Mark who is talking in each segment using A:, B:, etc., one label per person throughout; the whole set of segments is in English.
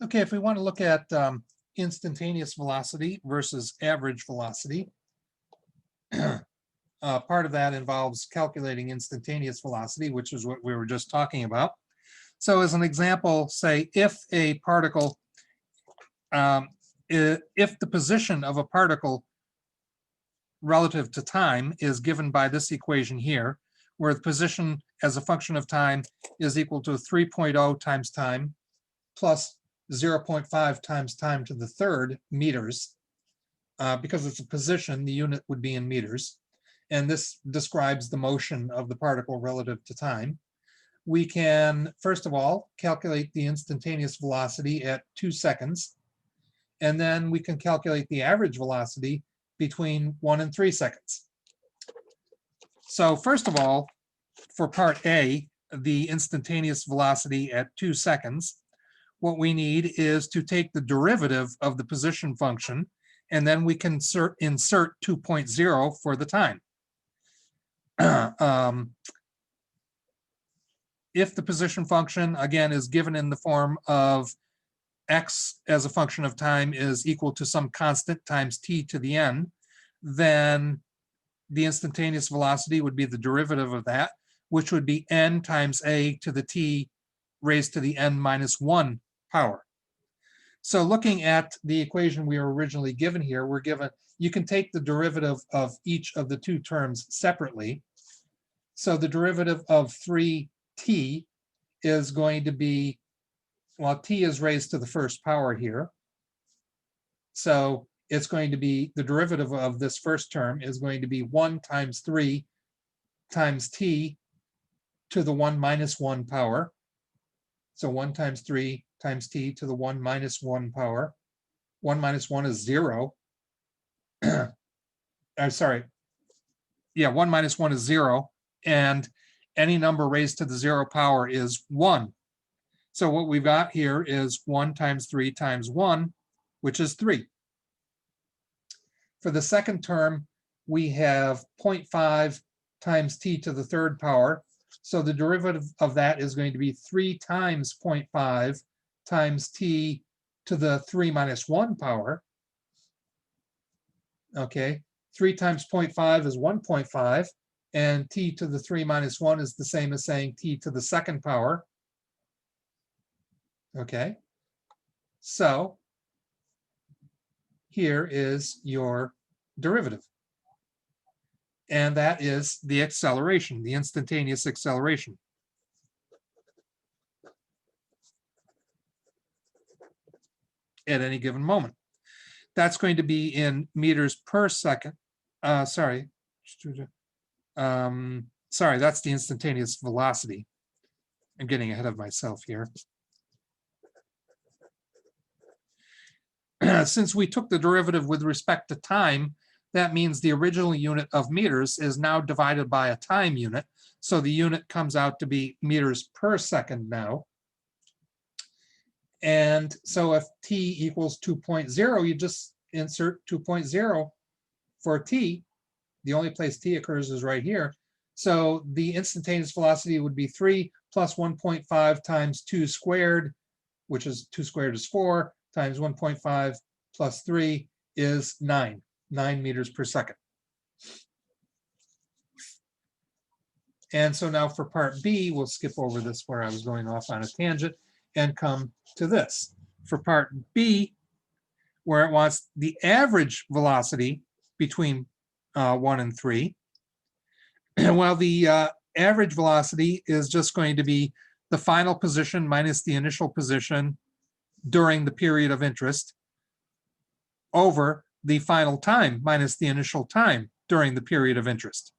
A: Okay, if we want to look at instantaneous velocity versus average velocity, part of that involves calculating instantaneous velocity, which is what we were just talking about. So as an example, say if a particle, if the position of a particle relative to time is given by this equation here, where the position as a function of time is equal to 3.0 times time plus 0.5 times time to the third meters. Because it's a position, the unit would be in meters. And this describes the motion of the particle relative to time. We can, first of all, calculate the instantaneous velocity at 2 seconds. And then we can calculate the average velocity between 1 and 3 seconds. So first of all, for part A, the instantaneous velocity at 2 seconds, what we need is to take the derivative of the position function, and then we can insert 2.0 for the time. If the position function, again, is given in the form of x as a function of time is equal to some constant times t to the n, then the instantaneous velocity would be the derivative of that, which would be n times a to the t raised to the n minus 1 power. So looking at the equation we were originally given here, we're given, you can take the derivative of each of the two terms separately. So the derivative of 3t is going to be, well, t is raised to the first power here. So it's going to be, the derivative of this first term is going to be 1 times 3 times t to the 1 minus 1 power. So 1 times 3 times t to the 1 minus 1 power. 1 minus 1 is 0. I'm sorry. Yeah, 1 minus 1 is 0. And any number raised to the 0 power is 1. So what we've got here is 1 times 3 times 1, which is 3. For the second term, we have 0.5 times t to the third power. So the derivative of that is going to be 3 times 0.5 times t to the 3 minus 1 power. Okay, 3 times 0.5 is 1.5, and t to the 3 minus 1 is the same as saying t to the second power. Okay, so here is your derivative. And that is the acceleration, the instantaneous acceleration. At any given moment. That's going to be in meters per second. Sorry, that's the instantaneous velocity. I'm getting ahead of myself here. Since we took the derivative with respect to time, that means the original unit of meters is now divided by a time unit. So the unit comes out to be meters per second now. And so if t equals 2.0, you just insert 2.0 for t. The only place t occurs is right here. So the instantaneous velocity would be 3 plus 1.5 times 2 squared, which is 2 squared is 4, times 1.5 plus 3 is 9 meters per second. And so now for part B, we'll skip over this where I was going off on a tangent and come to this. For part B, where it wants the average velocity between 1 and 3. Well, the average velocity is just going to be the final position minus the initial position during the period of interest over the final time minus the initial time during the period of interest.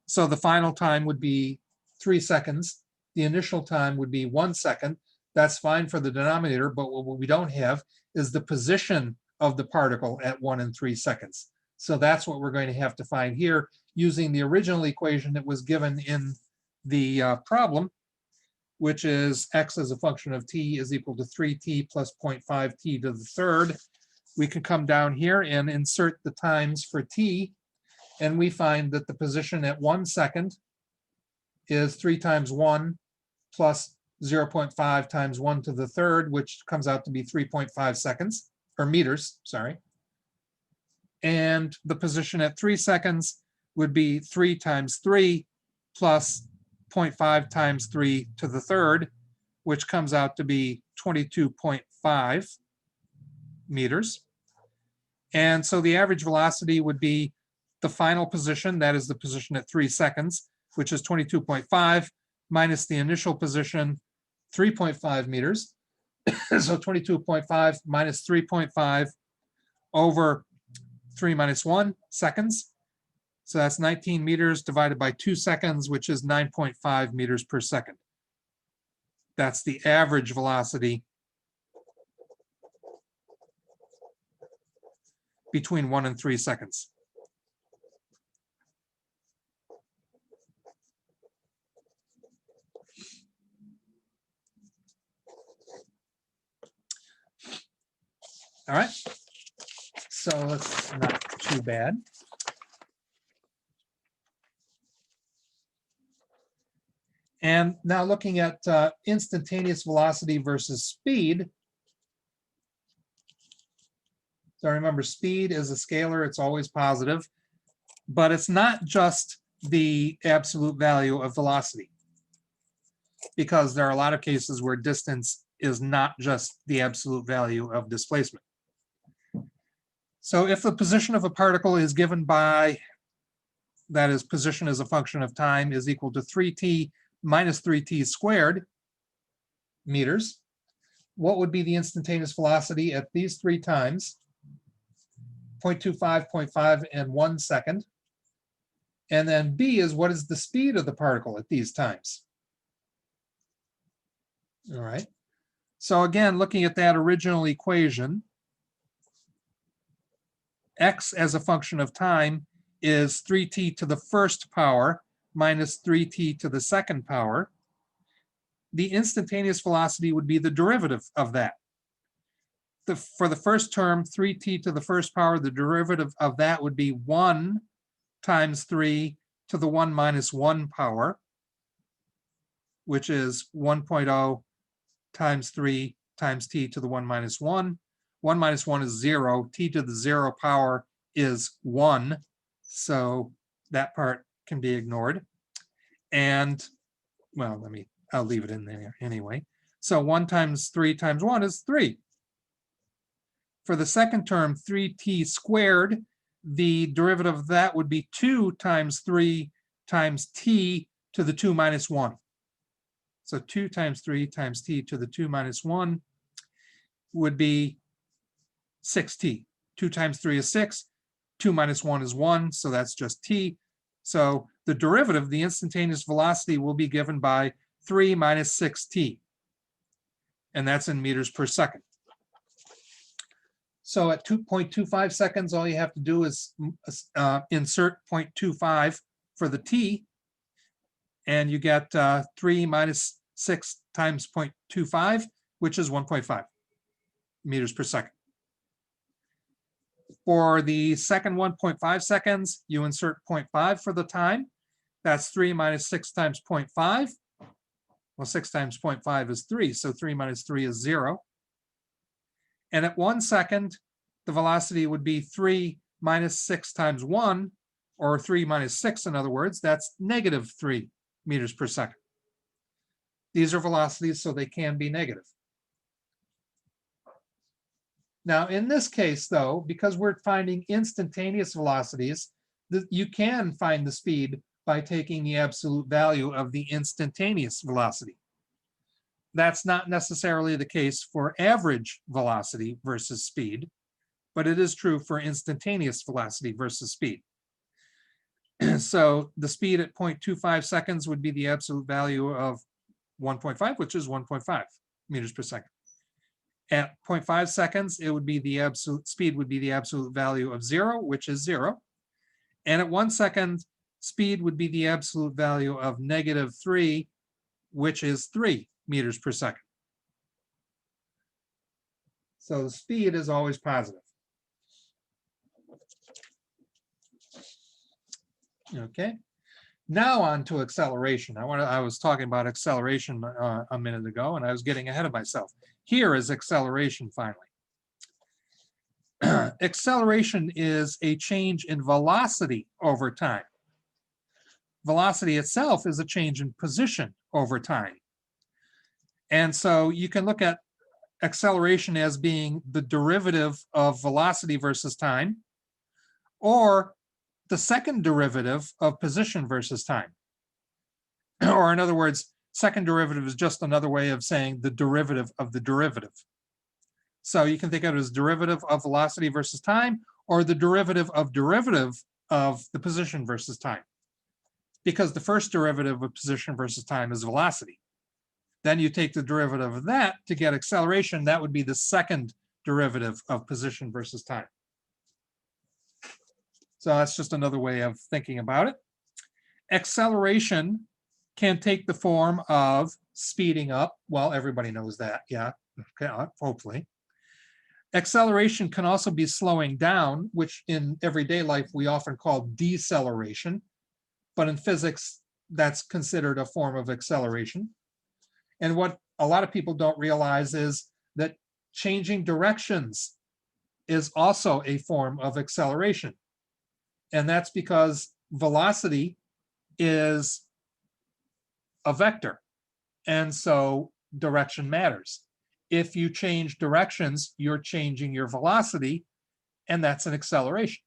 A: So the final time would be 3 seconds. The initial time would be 1 second. That's fine for the denominator, but what we don't have is the position of the particle at 1 and 3 seconds. So that's what we're going to have to find here using the original equation that was given in the problem, which is x as a function of t is equal to 3t plus 0.5t to the third. We can come down here and insert the times for t, and we find that the position at 1 second is 3 times 1 plus 0.5 times 1 to the third, which comes out to be 3.5 seconds, or meters, sorry. And the position at 3 seconds would be 3 times 3 plus 0.5 times 3 to the third, which comes out to be 22.5 meters. And so the average velocity would be the final position, that is the position at 3 seconds, which is 22.5, minus the initial position, 3.5 meters. So 22.5 minus 3.5 over 3 minus 1 seconds. So that's 19 meters divided by 2 seconds, which is 9.5 meters per second. That's the average velocity between 1 and 3 seconds. All right, so that's not too bad. And now looking at instantaneous velocity versus speed. So remember, speed is a scalar, it's always positive, but it's not just the absolute value of velocity, because there are a lot of cases where distance is not just the absolute value of displacement. So if the position of a particle is given by, that is, position as a function of time, is equal to 3t minus 3t squared meters, what would be the instantaneous velocity at these 3 times? 0.25, 0.5, and 1 second. And then B is, what is the speed of the particle at these times? All right. So again, looking at that original equation, x as a function of time is 3t to the first power minus 3t to the second power. The instantaneous velocity would be the derivative of that. For the first term, 3t to the first power, the derivative of that would be 1 times 3 to the 1 minus 1 power, which is 1.0 times 3 times t to the 1 minus 1. 1 minus 1 is 0. T to the 0 power is 1. So that part can be ignored. And, well, I'll leave it in there anyway. So 1 times 3 times 1 is 3. For the second term, 3t squared, the derivative of that would be 2 times 3 times t to the 2 minus 1. So 2 times 3 times t to the 2 minus 1 would be 6t. 2 times 3 is 6. 2 minus 1 is 1, so that's just t. So the derivative, the instantaneous velocity, will be given by 3 minus 6t. And that's in meters per second. So at 2.25 seconds, all you have to do is insert 0.25 for the t, and you get 3 minus 6 times 0.25, which is 1.5 meters per second. For the second 1.5 seconds, you insert 0.5 for the time. That's 3 minus 6 times 0.5. Well, 6 times 0.5 is 3, so 3 minus 3 is 0. And at 1 second, the velocity would be 3 minus 6 times 1, or 3 minus 6, in other words. That's negative 3 meters per second. These are velocities, so they can be negative. Now, in this case, though, because we're finding instantaneous velocities, you can find the speed by taking the absolute value of the instantaneous velocity. That's not necessarily the case for average velocity versus speed, but it is true for instantaneous velocity versus speed. So the speed at 0.25 seconds would be the absolute value of 1.5, which is 1.5 meters per second. At 0.5 seconds, it would be the absolute speed would be the absolute value of 0, which is 0. And at 1 second, speed would be the absolute value of negative 3, which is 3 meters per second. So the speed is always positive. Okay. Now on to acceleration. I was talking about acceleration a minute ago, and I was getting ahead of myself. Here is acceleration finally. Acceleration is a change in velocity over time. Velocity itself is a change in position over time. And so you can look at acceleration as being the derivative of velocity versus time, or the second derivative of position versus time. Or in other words, second derivative is just another way of saying the derivative of the derivative. So you can think of it as derivative of velocity versus time, or the derivative of the position versus time. Because the first derivative of position versus time is velocity. Then you take the derivative of that to get acceleration. That would be the second derivative of position versus time. So that's just another way of thinking about it. Acceleration can take the form of speeding up. Well, everybody knows that, yeah, okay, hopefully. Acceleration can also be slowing down, which in everyday life we often call deceleration. But in physics, that's considered a form of acceleration. And what a lot of people don't realize is that changing directions is also a form of acceleration. And that's because velocity is a vector. And so direction matters. If you change directions, you're changing your velocity, and that's an acceleration.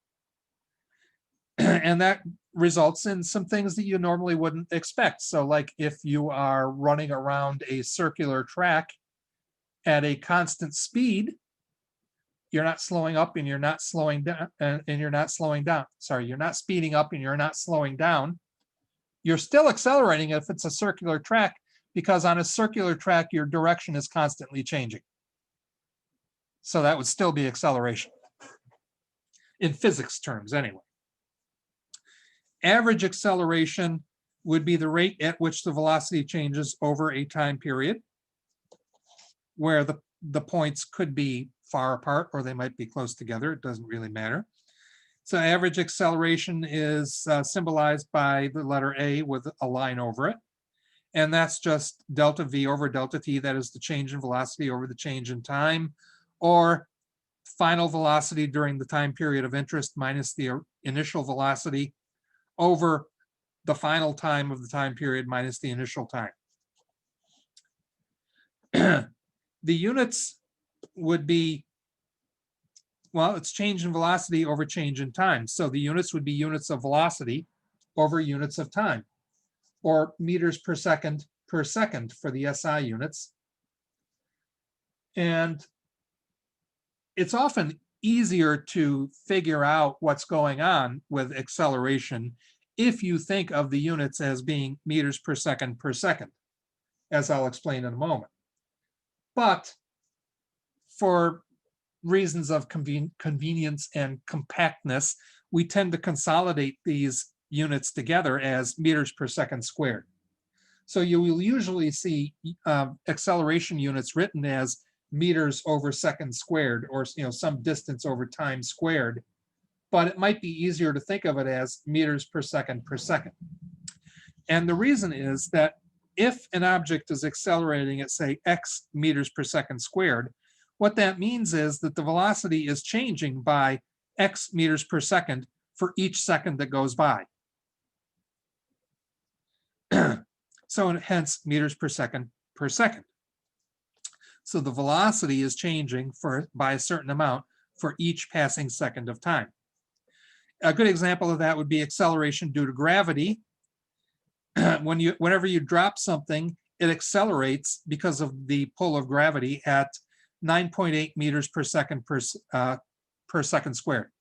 A: And that results in some things that you normally wouldn't expect. So like if you are running around a circular track at a constant speed, you're not slowing up and you're not slowing down, Sorry, you're not speeding up and you're not slowing down. You're still accelerating if it's a circular track, because on a circular track, your direction is constantly changing. So that would still be acceleration in physics terms anyway. Average acceleration would be the rate at which the velocity changes over a time period, where the points could be far apart or they might be close together. It doesn't really matter. So average acceleration is symbolized by the letter A with a line over it. And that's just delta V over delta T. That is the change in velocity over the change in time, or final velocity during the time period of interest minus the initial velocity over the final time of the time period minus the initial time. The units would be, well, it's change in velocity over change in time. So the units would be units of velocity over units of time, or meters per second for the SI units. And it's often easier to figure out what's going on with acceleration if you think of the units as being meters per second, as I'll explain in a moment. But for reasons of convenience and compactness, we tend to consolidate these units together as meters per second squared. So you will usually see acceleration units written as meters over second squared, or some distance over time squared, but it might be easier to think of it as meters per second. And the reason is that if an object is accelerating at, say, x meters per second squared, what that means is that the velocity is changing by x meters per second for each second that goes by. So hence meters per second. So the velocity is changing by a certain amount for each passing second of time. A good example of that would be acceleration due to gravity. Whenever you drop something, it accelerates because of the pull of gravity at 9.8 meters per second per second squared.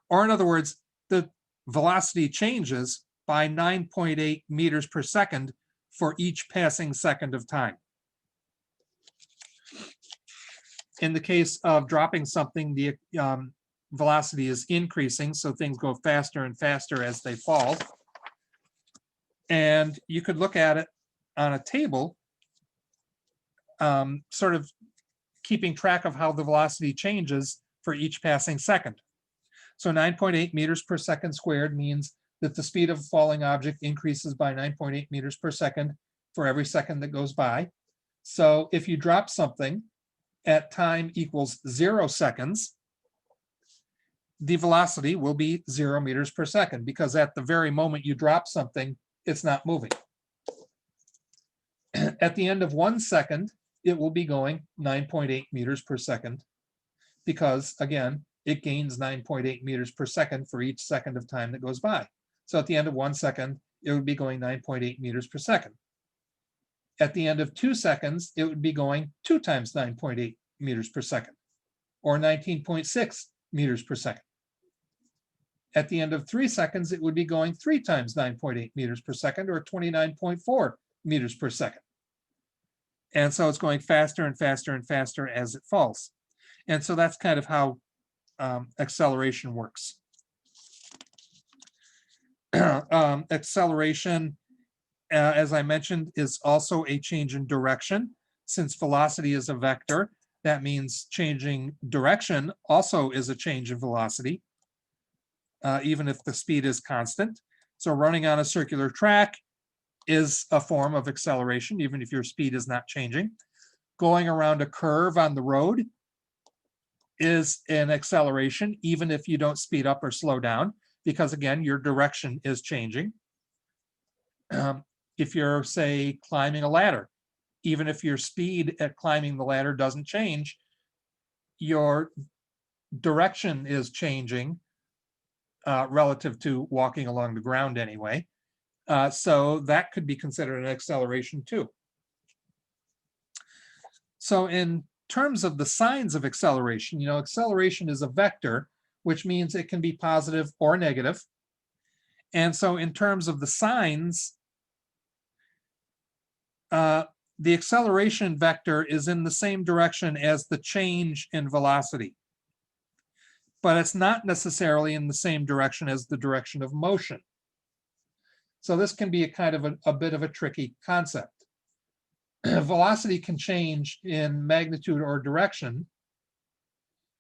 A: Or in other words, the velocity changes by 9.8 meters per second for each passing second of time. In the case of dropping something, the velocity is increasing, so things go faster and faster as they fall. And you could look at it on a table, sort of keeping track of how the velocity changes for each passing second. So 9.8 meters per second squared means that the speed of a falling object increases by 9.8 meters per second for every second that goes by. So if you drop something at time equals 0 seconds, the velocity will be 0 meters per second, because at the very moment you drop something, it's not moving. At the end of 1 second, it will be going 9.8 meters per second, because again, it gains 9.8 meters per second for each second of time that goes by. So at the end of 1 second, it would be going 9.8 meters per second. At the end of 2 seconds, it would be going 2 times 9.8 meters per second, or 19.6 meters per second. At the end of 3 seconds, it would be going 3 times 9.8 meters per second, or 29.4 meters per second. And so it's going faster and faster and faster as it falls. And so that's kind of how acceleration works. Acceleration, as I mentioned, is also a change in direction. Since velocity is a vector, that means changing direction also is a change in velocity, even if the speed is constant. So running on a circular track is a form of acceleration, even if your speed is not changing. Going around a curve on the road is an acceleration, even if you don't speed up or slow down, because again, your direction is changing. If you're, say, climbing a ladder, even if your speed at climbing the ladder doesn't change, your direction is changing relative to walking along the ground anyway. So that could be considered an acceleration too. So in terms of the signs of acceleration, acceleration is a vector, which means it can be positive or negative. And so in terms of the signs, the acceleration vector is in the same direction as the change in velocity, but it's not necessarily in the same direction as the direction of motion. So this can be a kind of a bit of a tricky concept. Velocity can change in magnitude or direction.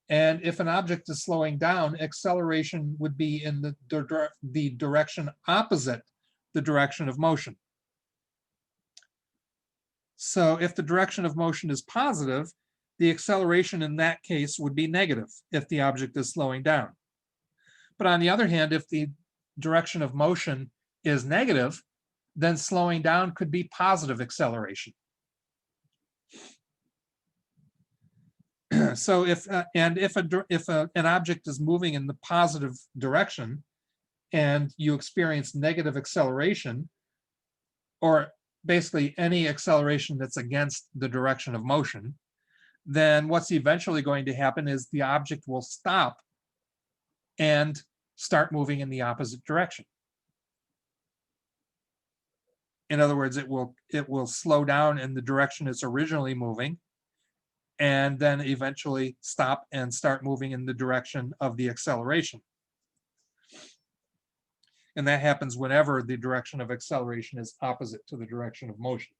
A: And if an object is slowing down, acceleration would be in the direction opposite the direction of motion. So if the direction of motion is positive, the acceleration in that case would be negative if the object is slowing down. But on the other hand, if the direction of motion is negative, then slowing down could be positive acceleration. So if an object is moving in the positive direction and you experience negative acceleration, or basically any acceleration that's against the direction of motion, then what's eventually going to happen is the object will stop and start moving in the opposite direction. In other words, it will slow down in the direction it's originally moving, and then eventually stop and start moving in the direction of the acceleration. And that happens whenever the direction of acceleration is opposite to the direction of motion.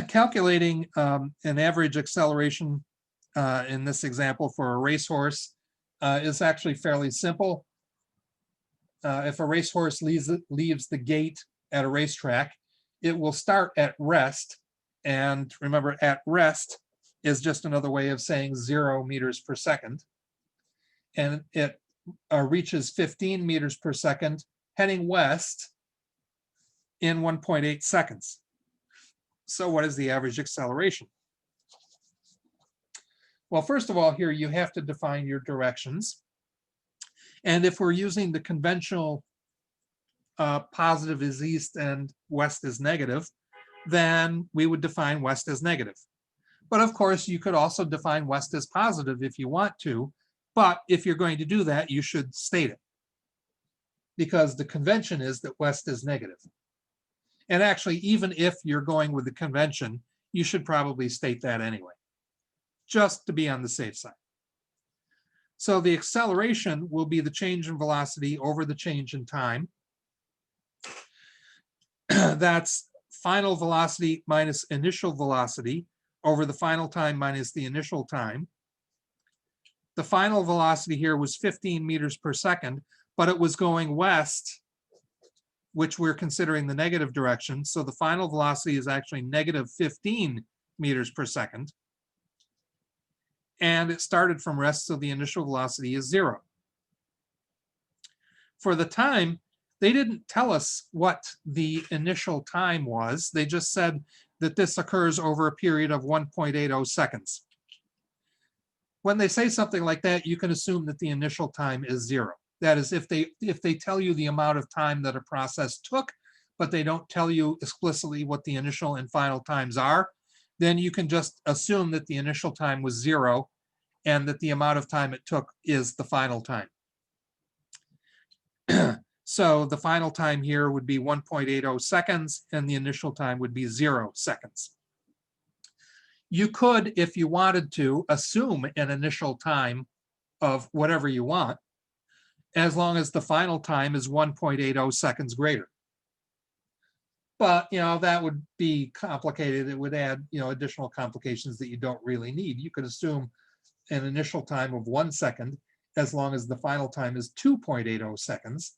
A: Calculating an average acceleration in this example for a racehorse is actually fairly simple. If a racehorse leaves the gate at a racetrack, it will start at rest. And remember, at rest is just another way of saying 0 meters per second. And it reaches 15 meters per second heading west in 1.8 seconds. So what is the average acceleration? Well, first of all, here you have to define your directions. And if we're using the conventional positive is east and west is negative, then we would define west as negative. But of course, you could also define west as positive if you want to. But if you're going to do that, you should state it, because the convention is that west is negative. And actually, even if you're going with the convention, you should probably state that anyway, just to be on the safe side. So the acceleration will be the change in velocity over the change in time. That's final velocity minus initial velocity over the final time minus the initial time. the final velocity here was 15 meters per second, but it was going west, which we're considering the negative direction. So the final velocity is actually negative 15 meters per second. And it started from rest, so the initial velocity is 0. For the time, they didn't tell us what the initial time was. They just said that this occurs over a period of 1.80 seconds. When they say something like that, you can assume that the initial time is 0. That is, if they tell you the amount of time that a process took, but they don't tell you explicitly what the initial and final times are, then you can just assume that the initial time was 0 and that the amount of time it took is the final time. So the final time here would be 1.80 seconds, and the initial time would be 0 seconds. You could, if you wanted to, assume an initial time of whatever you want, as long as the final time is 1.80 seconds greater. But, that would be complicated. It would add, additional complications that you don't really need. You could assume an initial time of 1 second, as long as the final time is 2.80 seconds,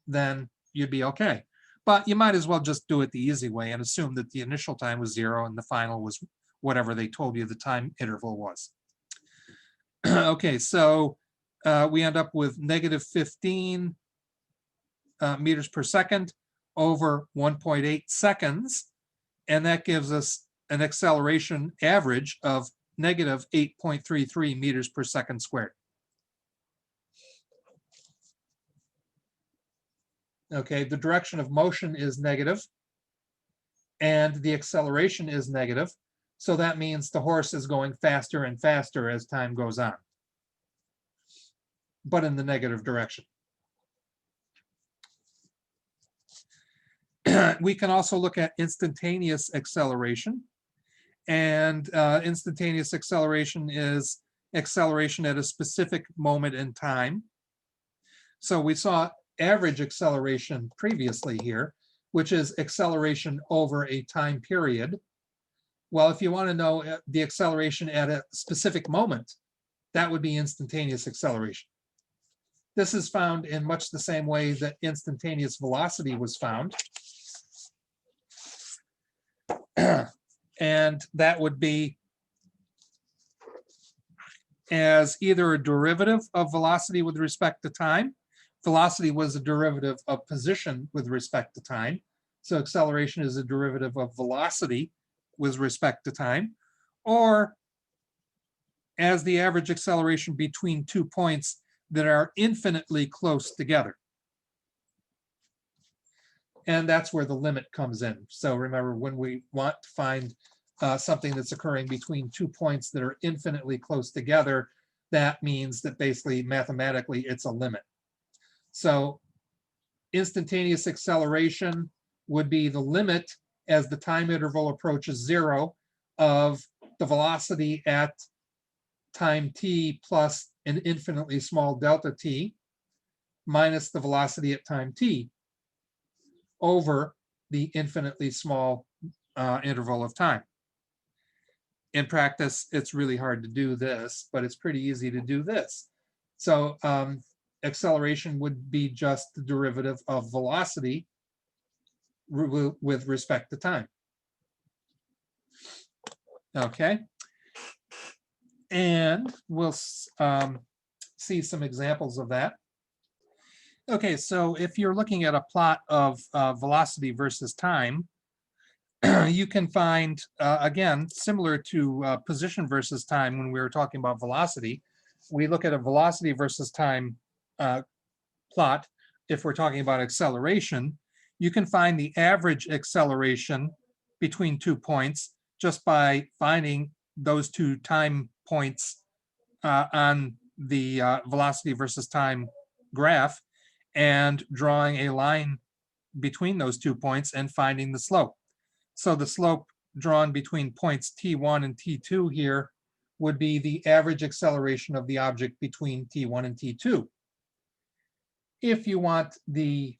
A: then you'd be okay. But you might as well just do it the easy way and assume that the initial time was 0 and the final was whatever they told you the time interval was. Okay, so we end up with negative 15 meters per second over 1.8 seconds, and that gives us an acceleration average of negative 8.33 meters per second squared. Okay, the direction of motion is negative, and the acceleration is negative. So that means the horse is going faster and faster as time goes on, but in the negative direction. We can also look at instantaneous acceleration. And instantaneous acceleration is acceleration at a specific moment in time. So we saw average acceleration previously here, which is acceleration over a time period. Well, if you want to know the acceleration at a specific moment, that would be instantaneous acceleration. This is found in much the same way that instantaneous velocity was found. And that would be as either a derivative of velocity with respect to time. Velocity was a derivative of position with respect to time. So acceleration is a derivative of velocity with respect to time, or as the average acceleration between 2 points that are infinitely close together. And that's where the limit comes in. So remember, when we want to find something that's occurring between 2 points that are infinitely close together, that means that basically mathematically it's a limit. So instantaneous acceleration would be the limit as the time interval approaches 0 of the velocity at time t plus an infinitely small delta t minus the velocity at time t over the infinitely small interval of time. In practice, it's really hard to do this, but it's pretty easy to do this. So acceleration would be just the derivative of velocity with respect to time. Okay. And we'll see some examples of that. Okay, so if you're looking at a plot of velocity versus time, you can find, again, similar to position versus time when we were talking about velocity, we look at a velocity versus time plot. If we're talking about acceleration, you can find the average acceleration between 2 points just by finding those 2 time points on the velocity versus time graph and drawing a line between those 2 points and finding the slope. So the slope drawn between points T1 and T2 here would be the average acceleration of the object between T1 and T2. If you want the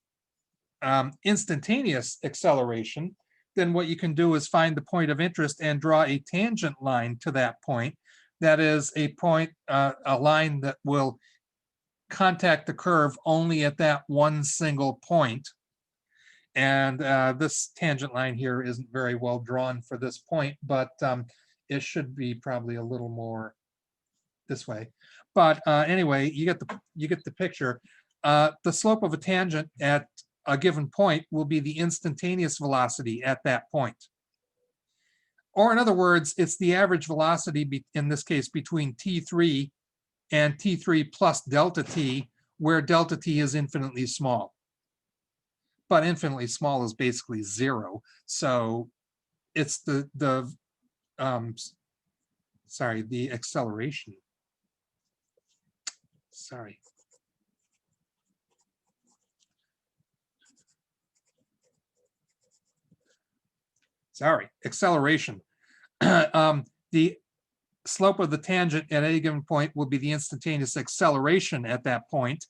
A: instantaneous acceleration, then what you can do is find the point of interest and draw a tangent line to that point, that is a point, a line that will contact the curve only at that one single point. And this tangent line here isn't very well drawn for this point, but it should be probably a little more this way. But anyway, you get the picture. The slope of a tangent at a given point will be the instantaneous velocity at that point. Or in other words, it's the average velocity, in this case, between t3 and t3 plus delta t, where delta t is infinitely small. But infinitely small is basically zero. So it's the acceleration. Acceleration. The slope of the tangent at any given point will be the instantaneous acceleration at that point,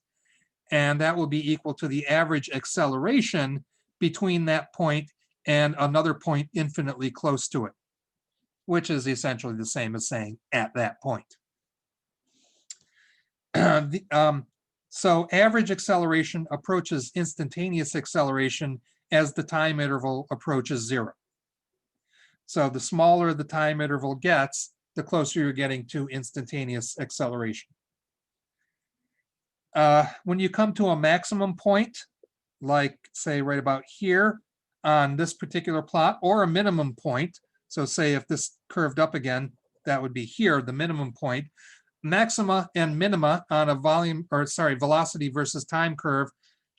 A: and that will be equal to the average acceleration between that point and another point infinitely close to it, which is essentially the same as saying at that point. So average acceleration approaches instantaneous acceleration as the time interval approaches zero. So the smaller the time interval gets, the closer you're getting to instantaneous acceleration. When you come to a maximum point, like say right about here on this particular plot, or a minimum point, so say if this curved up again, that would be here, the minimum point. Maxima and minima on a velocity versus time curve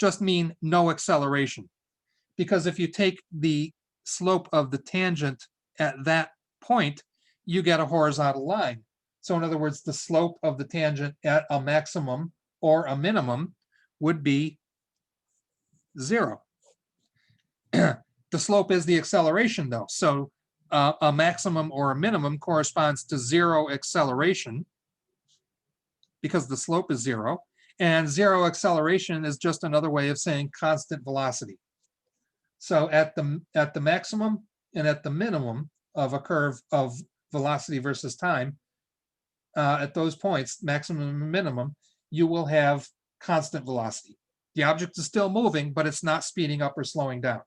A: just mean no acceleration. Because if you take the slope of the tangent at that point, you get a horizontal line. So in other words, the slope of the tangent at a maximum or a minimum would be zero. The slope is the acceleration though. So a maximum or a minimum corresponds to zero acceleration because the slope is zero. And zero acceleration is just another way of saying constant velocity. So at the maximum and at the minimum of a curve of velocity versus time, at those points, maximum and minimum, you will have constant velocity. The object is still moving, but it's not speeding up or slowing down.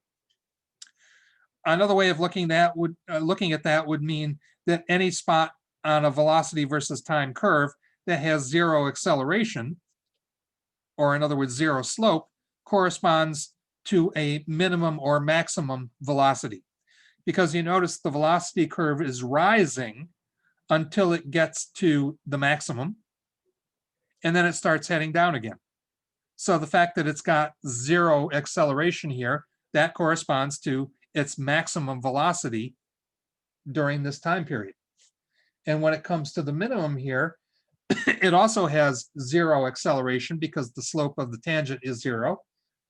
A: Another way of looking at that would mean that any spot on a velocity versus time curve that has zero acceleration, or in other words, zero slope, corresponds to a minimum or maximum velocity. Because you notice the velocity curve is rising until it gets to the maximum, and then it starts heading down again. So the fact that it's got zero acceleration here, that corresponds to its maximum velocity during this time period. And when it comes to the minimum here, it also has zero acceleration because the slope of the tangent is zero,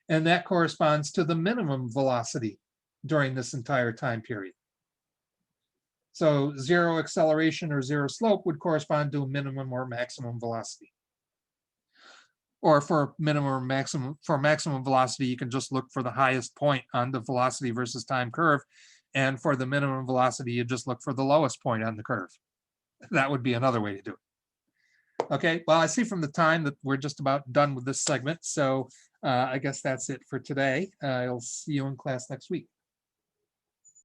A: and that corresponds to the minimum velocity during this entire time period. So zero acceleration or zero slope would correspond to a minimum or maximum velocity. Or for minimum or maximum, for maximum velocity, you can just look for the highest point on the velocity versus time curve. And for the minimum velocity, you just look for the lowest point on the curve. That would be another way to do it. Okay, well, I see from the time that we're just about done with this segment. So I guess that's it for today. I'll see you in class next week.